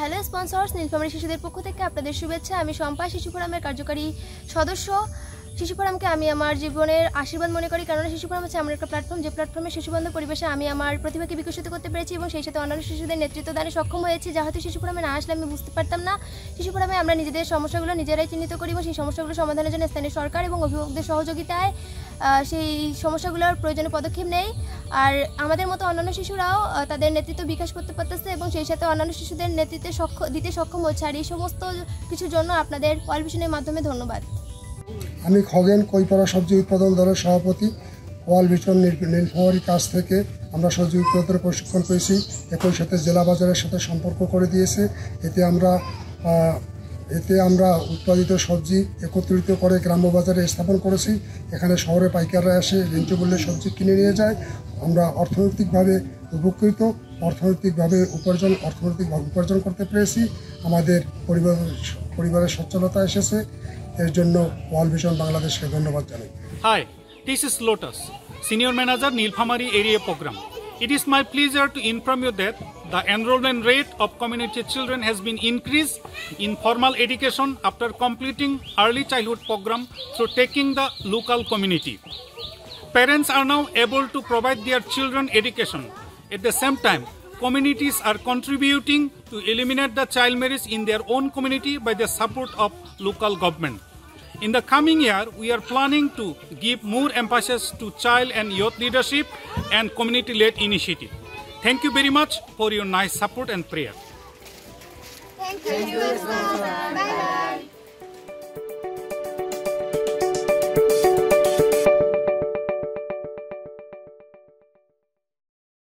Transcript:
Hello sponsors, Nilphamari শিশুদের পক্ষ থেকে আপনাদের শুভেচ্ছা। আমি শম্পা, শিশু ফোরামের কার্যকারী সদস্য। শিশু ফোরামকে আমি আমার জীবনের আশীর্বাদ মনে করি, কারণ শিশু ফোরাম হচ্ছে আমার একটা প্ল্যাটফর্ম, যে প্ল্যাটফর্মে শিশুবান্ধব পরিবেশে আমি আমার প্রতিভাকে বিকশিত করতে পেরেছি এবং সেই সাথে অন্যান্য শিশুদের নেতৃত্ব দানে সক্ষম হয়েছি, যা হয়তো শিশু ফোরামে না আসলে আমি বুঝতে পারতাম না। শিশু ফোরামে আমরা নিজেদের সমস্যাগুলো নিজেরাই চিহ্নিত করি এবং সেই সমস্যাগুলো সমাধানের জন্য স্থানীয় সরকার এবং অভিভাবকদের সহযোগিতায় সেই সমস্যাগুলোর প্রয়োজনীয় পদক্ষেপ নেই। আর আমাদের মতো অন্যান্য শিশুরাও তাদের নেতৃত্ব বিকাশ করতে পারতেছে এবং সেই সাথে অন্যান্য শিশুদের নেতৃত্বে দিতে সক্ষম হচ্ছে। আর এই সমস্ত কিছুর জন্য আপনাদের ওয়ার্ল্ড ভিশনের মাধ্যমে ধন্যবাদ। আমি খগেন, কৈপাড়া সবজি উৎপাদন দলের সভাপতি। ওয়ার্ল্ড ভিশন নীলফামারীর কাছ থেকে আমরা সবজি উৎপাদনের প্রশিক্ষণ পেয়েছি, একই সাথে জেলা বাজারের সাথে সম্পর্ক করে দিয়েছে। এতে আমরা উৎপাদিত সবজি একত্রিত করে গ্রাম্য বাজারে স্থাপন করেছি। এখানে শহরে পাইকাররা এসে ন্যায্য মূল্যে সবজি কিনে নিয়ে যায়। আমরা অর্থনৈতিকভাবে উপকৃত, অর্থনৈতিকভাবে উপার্জন করতে পেরেছি। আমাদের পরিবারের সচ্ছলতা এসেছে। এর জন্য ওয়ার্ল্ড ভিশন বাংলাদেশকে ধন্যবাদ জানাই। Hi, this is Lotus, Senior Manager Nilphamari Area Program. It is my pleasure to inform you that the enrollment rate of community children has been increased in formal education after completing early childhood program through taking the local community. Parents are now able to provide their children education. At the same time, communities are contributing to eliminate the child marriage in their own community by the support of local government. In the coming year, we are planning to give more emphasis to child and youth leadership and community-led initiative. Thank you very much for your nice support and prayer. Thank you. Bye bye.